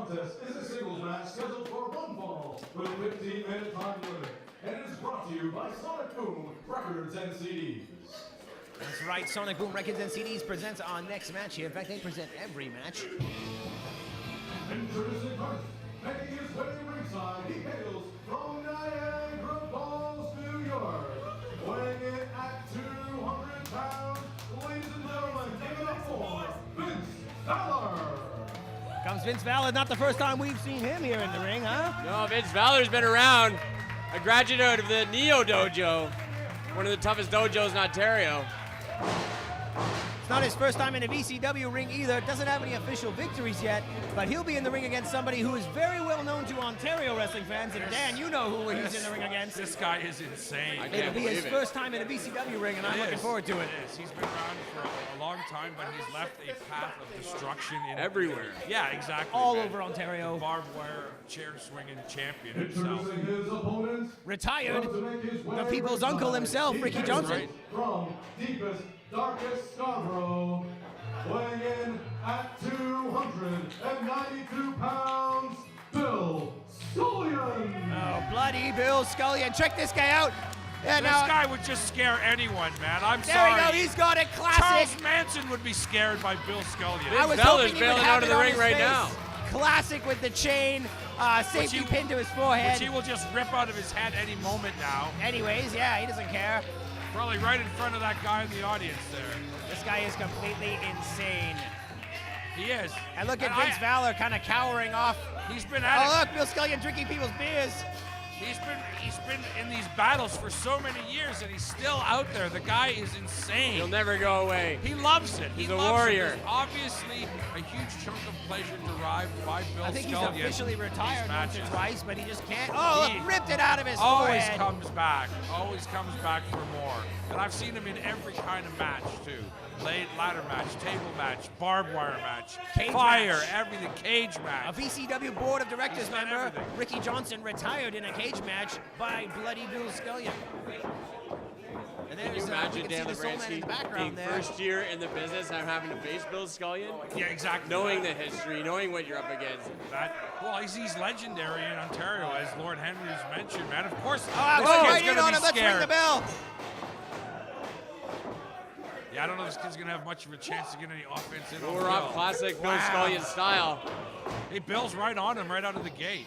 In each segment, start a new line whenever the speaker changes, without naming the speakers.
contest is a singles match scheduled for one fall with a 15-minute time limit. And it is brought to you by Sonic Boom Records and CDs.
That's right, Sonic Boom Records and CDs presents our next match here. In fact, they present every match.
Introducing first, making his way ringside, he hails from Niagara Falls, New York. Weighing in at 200 pounds, ladies and gentlemen, give it up for Vince VALOR.
Comes Vince VALOR. Not the first time we've seen him here in the ring, huh?
No, Vince VALOR's been around. A graduate of the Neo Dojo, one of the toughest dojos in Ontario.
It's not his first time in a VCW ring either. Doesn't have any official victories yet, but he'll be in the ring against somebody who is very well known to Ontario wrestling fans. And Dan, you know who he's in the ring against.
This guy is insane.
It'll be his first time in a VCW ring, and I'm looking forward to it.
He's been around for a long time, but he's left a path of destruction in
everywhere.
Yeah, exactly.
All over Ontario.
Barbed wire, chair swinging champion himself.
Introducing his opponent,
Retired.
to make his way
The people's
ringside,
uncle himself,
he
Ricky
hails
Johnson.
From deepest, darkest Scarborough, weighing in at 292 pounds, Bill Skullion.
Oh, bloody Bill Skullion. Check this guy out. Yeah,
This guy would just scare anyone, man. I'm
there
sorry.
we go. He's got it. Classic.
Charles Manson would be scared by Bill Skullion.
I was
VALOR's
hoping he would
bailing
have
out of
it
the
on
ring
his
right
face.
now.
Classic with the chain. Safety pin to his forehead.
Which he will just rip out of his head any moment now.
Anyways, yeah, he doesn't care.
Probably right in front of that guy in the audience there.
This guy is completely insane.
He is.
And look at Vince VALOR kind of cowering off.
He's been at
Oh,
it.
look, Bill Skullion drinking people's beers.
He's been in these battles for so many years, and he's still out there. The guy is insane.
He'll never go away.
He loves it.
He's
He
a
loves
warrior.
It. There's obviously a huge chunk of pleasure derived by Bill
I think he's
Skullion
officially
in these
ratired once or
matches.
twice, but he just can't. Oh,
He
look, ripped it out of his
Always
forehead.
comes back. Always comes back for more. And I've seen him in every kind of match, too. Ladder match, table match, barbed wire match,
Cage
fire,
match.
everything, cage
A
match.
VCW Board of Directors
He's done
member,
everything.
Ricky Johnson, retired in a cage match by bloody Bill Skullion. And
Can you
there's,
imagine
we can see
Dan
the soul man in
Labransky
the
being
background there.
first year in the business and having to face Bill Skullion?
Yeah, exactly.
Knowing the history, knowing what you're up against.
Well, he's legendary in Ontario, as Lord Henry's mentioned, man. Of course,
Oh,
this
right
kid's
in
gonna
on
be
him. Let's ring the
scared.
bell.
Yeah, I don't know if this kid's gonna have much of a chance to get any offense in.
We're off classic Bill Skullion style.
Hey, Bill's right on him right out of the gate.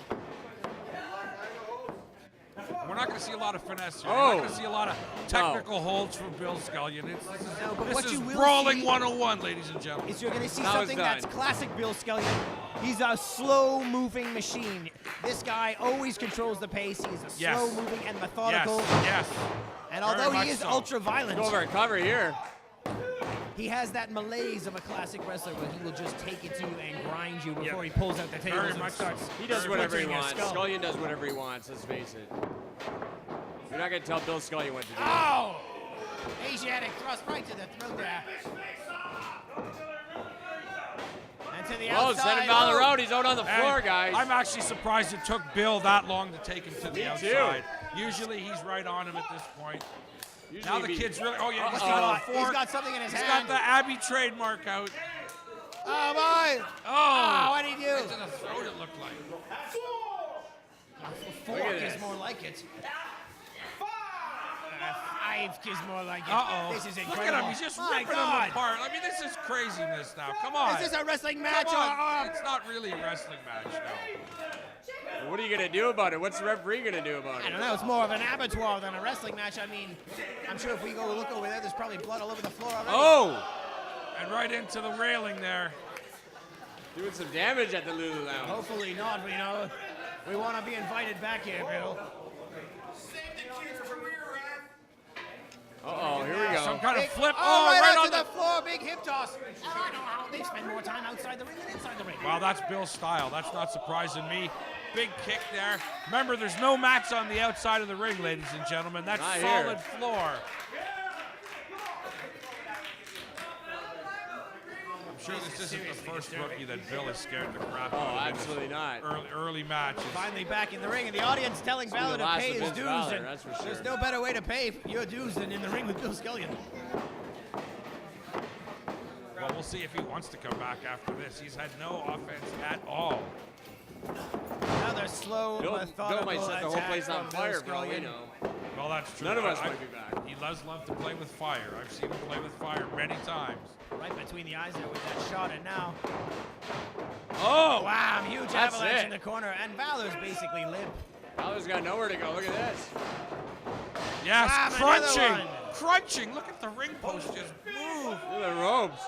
We're not going to see a lot of finesse here. We're not going to see a lot of technical holds from Bill Skullion.
What
This
you
is
will
Brawling
see
101, ladies and gentlemen.
is you're going to see
Now it's
something that's
done.
classic Bill Skullion. He's a slow-moving machine. This guy always controls the pace. He's a
Yes.
slow-moving and methodical.
Yes.
And
Very
although
much
he is
so.
ultra-violent,
Go over and cover here.
he has that malaise of a classic wrestler where he will just take it to you and grind you before he pulls out the tables
Very
and
much so.
starts.
He does whatever he
butchering your
wants.
skull.
Skullion does whatever he wants, let's face it. You're not going to tell Bill Skullion what to do.
Oh! Asiatic thrust right to the throat there. And to the
Oh,
outside.
send VALOR
Oh.
out. He's out on the floor,
And
guys.
I'm actually surprised it took Bill that long to take him to the
Me too.
outside. Usually he's right on him at this point.
Usually
Now the
be-
kid's really. Oh, yeah, he's
He's
got
got,
a fork.
he's got something in his
He's
hand.
got the Abbey trademark out.
Oh, boy.
Oh,
what did he do?
Right to the throat, it looked like.
Fork
at
is
this.
more like it. Five is more like it.
Uh-oh.
This is
Look
incredible.
at him. He's just
My
ripping
God.
him apart. I mean, this is craziness now. Come on.
Is this a wrestling match?
Come on.
Or,
It's not really a wrestling match, no.
What are you going to do about it? What's the referee going to do about
I
it?
don't know. It's more of an abattoir than a wrestling match. I mean, I'm sure if we go look over there, there's probably blood all over the floor already.
Oh!
And right into the railing there.
Doing some damage at the Lulu Lounge.
Hopefully not, but, you know, we want to be invited back here, Bill.
Uh-oh, here we go.
Some kind of
Big-
flip.
Oh, right
right
out
on
to the floor. Big hip toss. I know how they spend more time outside the ring than inside the ring.
Well, that's Bill's style. That's not surprising me. Big kick there. Remember, there's no mats on the outside of the ring, ladies and gentlemen. That's
Not
solid
here.
floor. I'm sure this isn't the first rookie that Bill is scared the crap out
Oh,
of in his
absolutely not.
early matches.
Finally back in the ring, and the audience telling
It's
VALOR
the
to
last
pay
of
his
Vince
dues.
VALOR,
And
that's for sure.
there's no better way to pay your dues than in the ring with Bill Skullion.
Well, we'll see if he wants to come back after this. He's had no offense at all.
Another slow,
Bill
methodical
might set the whole
attack
place on
from Bill
fire, for all we
Skullion.
know.
Well, that's true.
None of us might be back.
He does love to play with fire. I've seen him play with fire many times.
Right between the eyes there with that shot, and now,
Oh!
wow, huge
That's
avalanche
it.
in the corner, and Valor's basically limp.
Valor's got nowhere to go. Look at this.
Yes,
Bam, another
crunching,
one.
crunching. Look at the ring post just move.
Look at the ropes.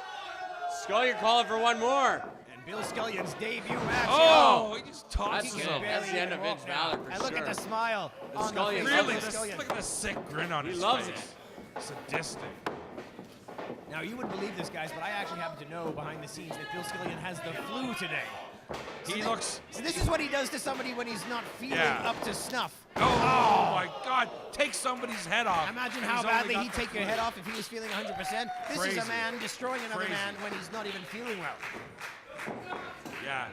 Skullion calling for one more.
And Bill Skullion's debut match.
Oh, he just
That's,
tosses
He
him.
can
that's
barely
the end of
even
Vince
walk now.
Valor for
And look
sure.
at the smile on the
Skullion
face
Really,
of
this,
Skullion.
look at the sick grin on
He
his
loves
face. Sadistic.
Now, you wouldn't believe this, guys, but I actually happen to know behind the scenes that Bill Skullion has the flu today.
He looks.
So this is what he does to somebody when he's not feeling
Yeah.
up to snuff.
Oh my God! Take somebody's head off.
Imagine
And
how
he's only
badly
got
he'd
the
take your
flu.
head off if he was feeling 100%. This is a
Crazy.
man destroying another
Crazy.
man when he's not even feeling well.
Yeah,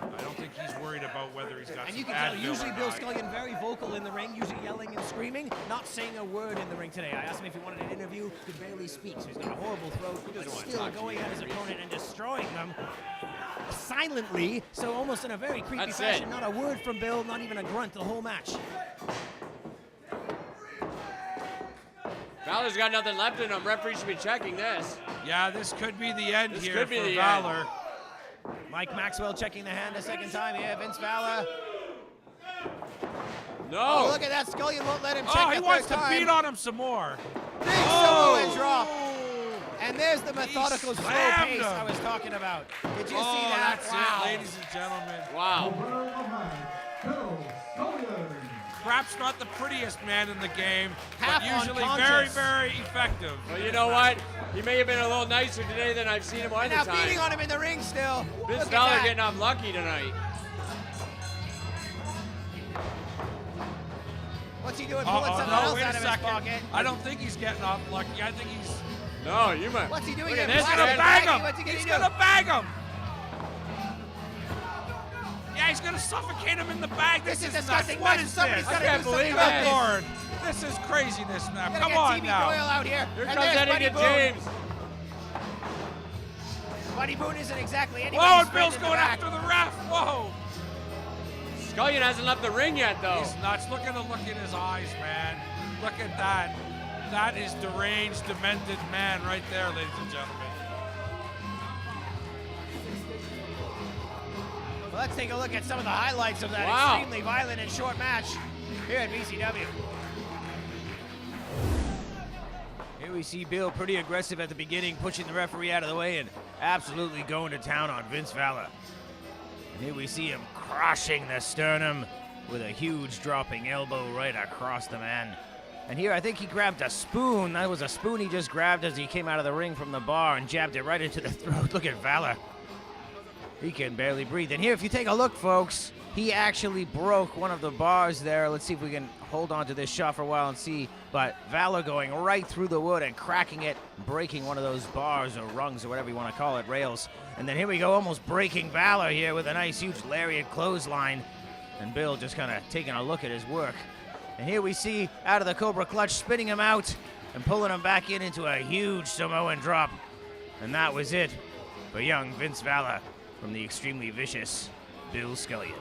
I don't think he's worried about whether he's got
And
some
you can tell,
Advil
usually
or
Bill
not.
Skullion very vocal in the ring, usually yelling and screaming, not saying a word in the ring today. I asked him if he wanted an interview, could barely speak, so he's got a horrible throat, but
doesn't wanna
still
talk to
going
you,
at his
Reese.
opponent and destroying them silently, so almost in a very creepy
That's
fashion.
it.
Not a word from Bill, not even a grunt the whole match.
Valor's got nothing left in him. Referee should be checking this.
Yeah, this could be the end
This
here
could be
for
the
Valor.
Mike Maxwell checking the hand a second time here. Vince Valor.
No.
Oh, look at that. Skullion won't let him check
Oh,
the
he wants
third
to
time.
beat on him some more.
Big
Oh.
Samoan drop. And there's the methodical slow
slammed
pace
him.
I was talking about. Did you
Oh,
see that?
that's
Wow.
it, ladies and gentlemen.
Wow.
Winner of the match, Bill Skullion.
Perhaps not the prettiest man in the game,
Half
but usually very,
unconscious.
very effective.
Well, you know what? He may have been a little nicer today than I've seen him
And
other
now beating
times.
on him in the ring still.
Vince
Look at
Valor
that.
getting off lucky tonight.
What's he doing? Pulling something
no,
else
wait
out
a
of his
second.
pocket.
I don't think he's getting off lucky. I think he's
No, you might.
What's he doing
Look
here?
at this,
He's
gonna
man.
bag him.
What's he gonna
He's
do?
gonna bag him. Yeah, he's gonna suffocate him in the bag.
This is
nuts.
disgusting.
What
Match.
is
Somebody's
this?
gotta
I can't
do something
believe
about
it.
this.
Lord, this is craziness now.
Gotta
Come
get
on
TV
now.
Doyle out here.
Here
And
comes
there's Buddy
Eddie
Boone.
James.
Buddy Boone isn't exactly anybody.
Whoa, and Bill's going after the ref. Whoa.
Skullion hasn't left the ring yet, though.
He's nuts. Look at the look in his eyes, man. Look at that. That is deranged, demented man right there, ladies and gentlemen.
Well, let's take a look at some of the highlights of that
Wow.
extremely violent and short match here at VCW. Here we see Bill pretty aggressive at the beginning, pushing the referee out of the way and absolutely going to town on Vince Valor. And here we see him crushing the sternum with a huge dropping elbow right across the man. And here I think he grabbed a spoon. That was a spoon he just grabbed as he came out of the ring from the bar and jabbed it right into the throat. Look at Valor. He can barely breathe. And here, if you take a look, folks, he actually broke one of the bars there. Let's see if we can hold on to this shot for a while and see. But Valor going right through the wood and cracking it, breaking one of those bars or rungs or whatever you want to call it, rails. And then here we go, almost breaking Valor here with a nice huge lariat clothesline. And Bill just kind of taking a look at his work. And here we see out of the Cobra Clutch, spinning him out and pulling him back in into a huge Samoan drop. And that was it for young Vince Valor from the extremely vicious Bill Skullion.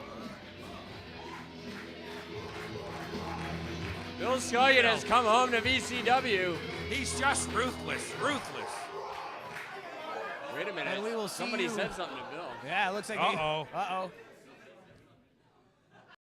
Bill Skullion has come home to VCW.
He's just ruthless, ruthless.
Wait a minute.
And we will see
Somebody
you-
said something to Bill.
Yeah, it looks like
Uh-oh.
Uh-oh.